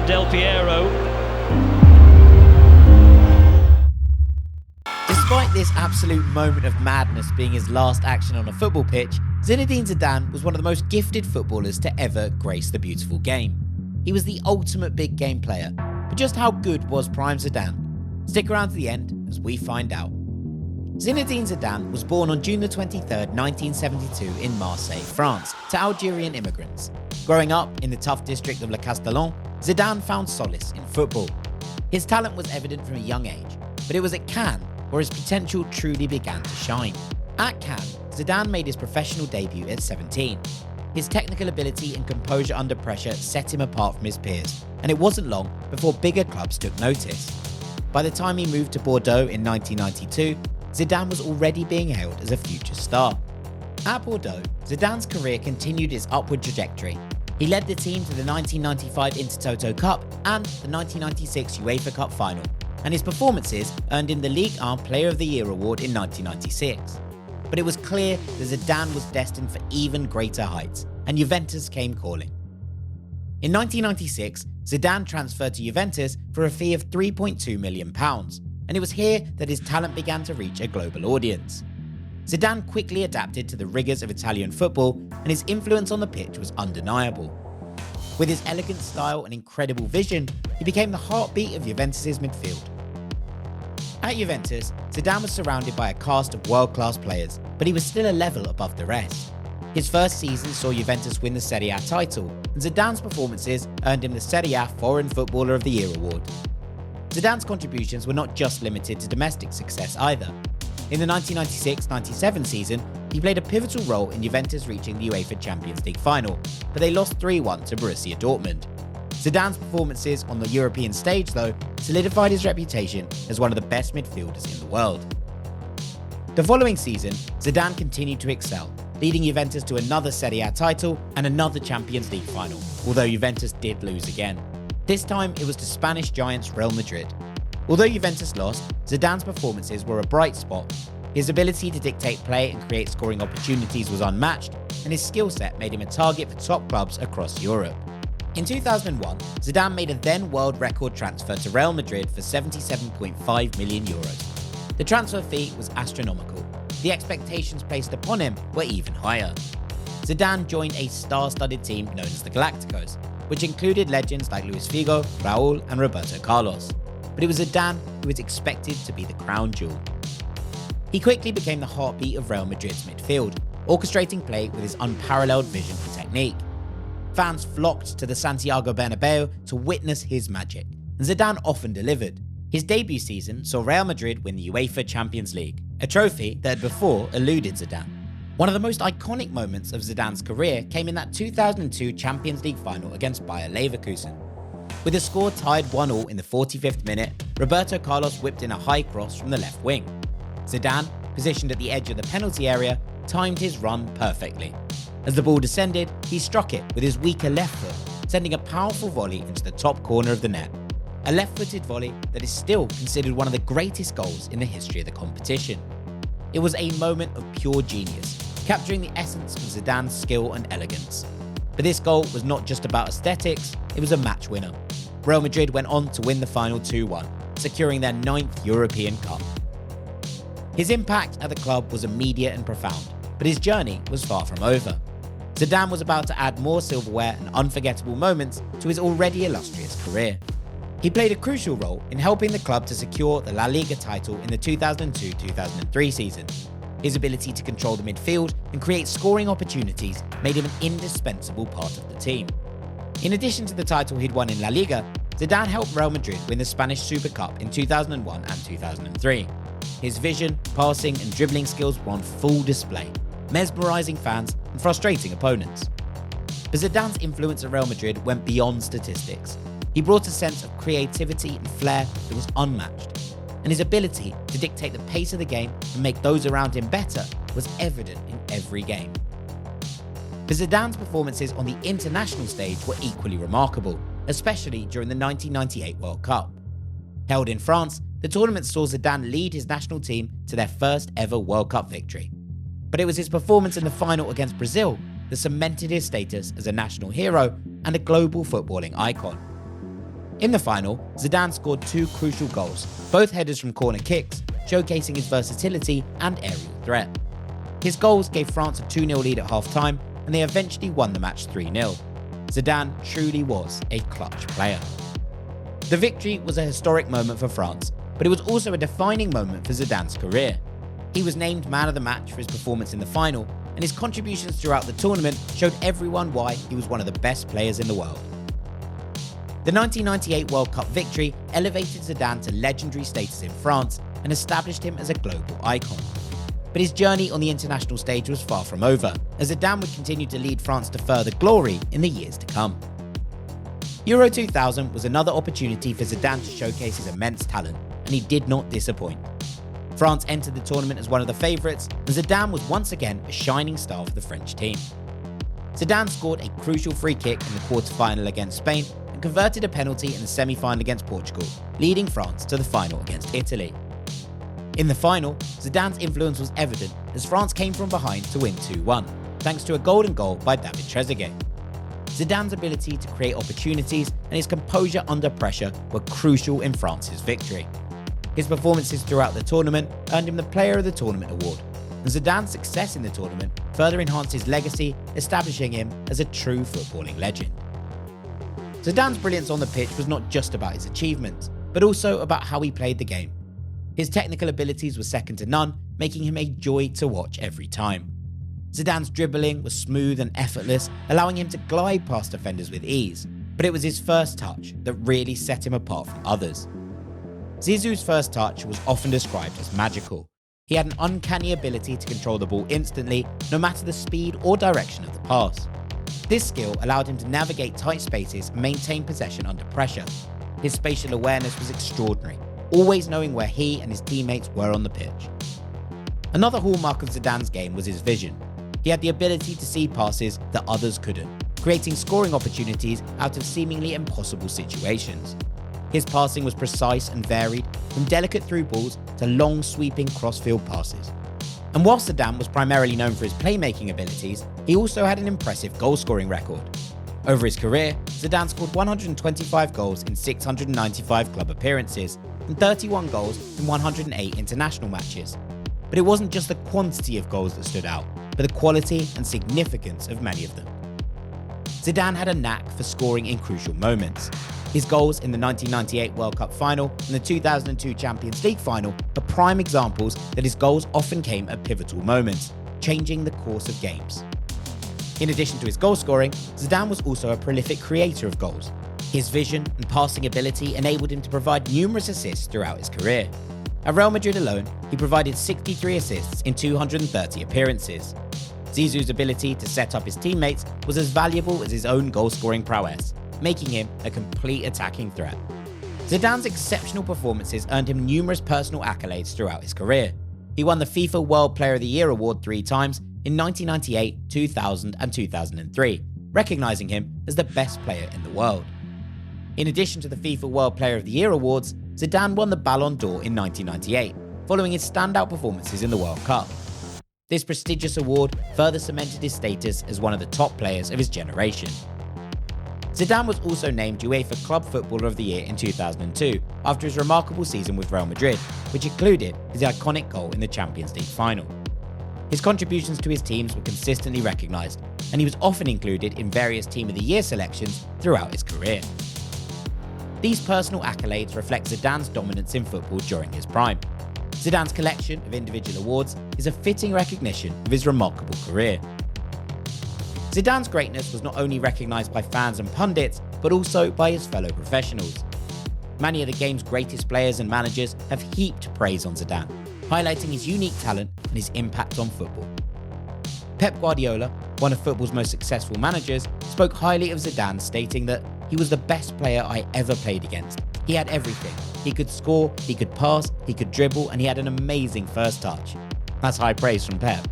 and Del Piero. Despite this absolute moment of madness being his last action on a football pitch, Zinedine Zidane was one of the most gifted footballers to ever grace the beautiful game. He was the ultimate big game player, but just how good was prime Zidane? Stick around to the end as we find out. Zinedine Zidane was born on June 23rd, 1972 in Marseille, France, to Algerian immigrants. Growing up in the tough district of Le Castellon, Zidane found solace in football. His talent was evident from a young age, but it was at Cannes where his potential truly began to shine. At Cannes, Zidane made his professional debut at 17. His technical ability and composure under pressure set him apart from his peers, and it wasn't long before bigger clubs took notice. By the time he moved to Bordeaux in 1992, Zidane was already being hailed as a future star. At Bordeaux, Zidane's career continued its upward trajectory. He led the team to the 1995 Intertoto Cup and the 1996 UEFA Cup final, and his performances earned him the Ligue 1 Player of the Year award in 1996. But it was clear that Zidane was destined for even greater heights, and Juventus came calling. In 1996, Zidane transferred to Juventus for a fee of £3.2 million, and it was here that his talent began to reach a global audience. Zidane quickly adapted to the rigours of Italian football, and his influence on the pitch was undeniable. With his elegant style and incredible vision, he became the heartbeat of Juventus' midfield. At Juventus, Zidane was surrounded by a cast of world-class players, but he was still a level above the rest. His first season saw Juventus win the Serie A title, and Zidane's performances earned him the Serie A Foreign Footballer of the Year award. Zidane's contributions were not just limited to domestic success either. In the 1996-97 season, he played a pivotal role in Juventus reaching the UEFA Champions League final, but they lost 3-1 to Borussia Dortmund. Zidane's performances on the European stage, though, solidified his reputation as one of the best midfielders in the world. The following season, Zidane continued to excel, leading Juventus to another Serie A title and another Champions League final, although Juventus did lose again. This time it was to Spanish giants Real Madrid. Although Juventus lost, Zidane's performances were a bright spot. His ability to dictate play and create scoring opportunities was unmatched, and his skill set made him a target for top clubs across Europe. In 2001, Zidane made a then world record transfer to Real Madrid for €77.5 million. The transfer fee was astronomical. The expectations placed upon him were even higher. Zidane joined a star-studded team known as the Galacticos, which included legends like Luis Figo, Raúl and Roberto Carlos. But it was Zidane who was expected to be the crown jewel. He quickly became the heartbeat of Real Madrid's midfield, orchestrating play with his unparalleled vision and technique. Fans flocked to the Santiago Bernabeu to witness his magic, and Zidane often delivered. His debut season saw Real Madrid win the UEFA Champions League, a trophy that had before eluded Zidane. One of the most iconic moments of Zidane's career came in that 2002 Champions League final against Bayer Leverkusen. With the score tied 1-1 in the 45th minute, Roberto Carlos whipped in a high cross from the left wing. Zidane, positioned at the edge of the penalty area, timed his run perfectly. As the ball descended, he struck it with his weaker left foot, sending a powerful volley into the top corner of the net. A left-footed volley that is still considered one of the greatest goals in the history of the competition. It was a moment of pure genius, capturing the essence of Zidane's skill and elegance. But this goal was not just about aesthetics, it was a match winner. Real Madrid went on to win the final 2-1, securing their 9th European Cup. His impact at the club was immediate and profound, but his journey was far from over. Zidane was about to add more silverware and unforgettable moments to his already illustrious career. He played a crucial role in helping the club to secure the La Liga title in the 2002-2003 season. His ability to control the midfield and create scoring opportunities made him an indispensable part of the team. In addition to the title he'd won in La Liga, Zidane helped Real Madrid win the Spanish Super Cup in 2001 and 2003. His vision, passing and dribbling skills were on full display, mesmerising fans and frustrating opponents. But Zidane's influence at Real Madrid went beyond statistics. He brought a sense of creativity and flair that was unmatched, and his ability to dictate the pace of the game and make those around him better was evident in every game. But Zidane's performances on the international stage were equally remarkable, especially during the 1998 World Cup. Held in France, the tournament saw Zidane lead his national team to their first ever World Cup victory. But it was his performance in the final against Brazil that cemented his status as a national hero and a global footballing icon. In the final, Zidane scored 2 crucial goals, both headers from corner kicks, showcasing his versatility and aerial threat. His goals gave France a 2-0 lead at half-time, and they eventually won the match 3-0. Zidane truly was a clutch player. The victory was a historic moment for France, but it was also a defining moment for Zidane's career. He was named man of the match for his performance in the final, and his contributions throughout the tournament showed everyone why he was one of the best players in the world. The 1998 World Cup victory elevated Zidane to legendary status in France and established him as a global icon. But his journey on the international stage was far from over, as Zidane would continue to lead France to further glory in the years to come. Euro 2000 was another opportunity for Zidane to showcase his immense talent, and he did not disappoint. France entered the tournament as one of the favourites, and Zidane was once again a shining star for the French team. Zidane scored a crucial free kick in the quarter-final against Spain and converted a penalty in the semi-final against Portugal, leading France to the final against Italy. In the final, Zidane's influence was evident as France came from behind to win 2-1, thanks to a golden goal by David Trezeguet. Zidane's ability to create opportunities and his composure under pressure were crucial in France's victory. His performances throughout the tournament earned him the Player of the Tournament award, and Zidane's success in the tournament further enhanced his legacy, establishing him as a true footballing legend. Zidane's brilliance on the pitch was not just about his achievements, but also about how he played the game. His technical abilities were second to none, making him a joy to watch every time. Zidane's dribbling was smooth and effortless, allowing him to glide past defenders with ease, but it was his first touch that really set him apart from others. Zizou's first touch was often described as magical. He had an uncanny ability to control the ball instantly, no matter the speed or direction of the pass. This skill allowed him to navigate tight spaces and maintain possession under pressure. His spatial awareness was extraordinary, always knowing where he and his teammates were on the pitch. Another hallmark of Zidane's game was his vision. He had the ability to see passes that others couldn't, creating scoring opportunities out of seemingly impossible situations. His passing was precise and varied, from delicate through balls to long sweeping cross-field passes. And while Zidane was primarily known for his playmaking abilities, he also had an impressive goal-scoring record. Over his career, Zidane scored 125 goals in 695 club appearances and 31 goals in 108 international matches. But it wasn't just the quantity of goals that stood out, but the quality and significance of many of them. Zidane had a knack for scoring in crucial moments. His goals in the 1998 World Cup final and the 2002 Champions League final are prime examples that his goals often came at pivotal moments, changing the course of games. In addition to his goal scoring, Zidane was also a prolific creator of goals. His vision and passing ability enabled him to provide numerous assists throughout his career. At Real Madrid alone, he provided 63 assists in 230 appearances. Zizou's ability to set up his teammates was as valuable as his own goal-scoring prowess, making him a complete attacking threat. Zidane's exceptional performances earned him numerous personal accolades throughout his career. He won the FIFA World Player of the Year award 3 times in 1998, 2000 and 2003, recognizing him as the best player in the world. In addition to the FIFA World Player of the Year awards, Zidane won the Ballon d'Or in 1998, following his standout performances in the World Cup. This prestigious award further cemented his status as one of the top players of his generation. Zidane was also named UEFA Club Footballer of the Year in 2002 after his remarkable season with Real Madrid, which included his iconic goal in the Champions League final. His contributions to his teams were consistently recognised, and he was often included in various Team of the Year selections throughout his career. These personal accolades reflect Zidane's dominance in football during his prime. Zidane's collection of individual awards is a fitting recognition of his remarkable career. Zidane's greatness was not only recognised by fans and pundits, but also by his fellow professionals. Many of the game's greatest players and managers have heaped praise on Zidane, highlighting his unique talent and his impact on football. Pep Guardiola, one of football's most successful managers, spoke highly of Zidane, stating that he was the best player I ever played against. He had everything. He could score, he could pass, he could dribble, and he had an amazing first touch. That's high praise from Pep.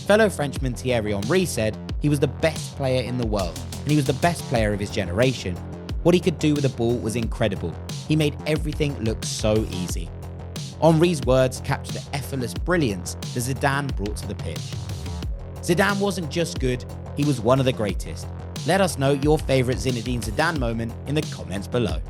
Fellow Frenchman Thierry Henry said he was the best player in the world, and he was the best player of his generation. What he could do with the ball was incredible. He made everything look so easy. Henry's words captured the effortless brilliance that Zidane brought to the pitch. Zidane wasn't just good, he was one of the greatest. Let us know your favourite Zinedine Zidane moment in the comments below.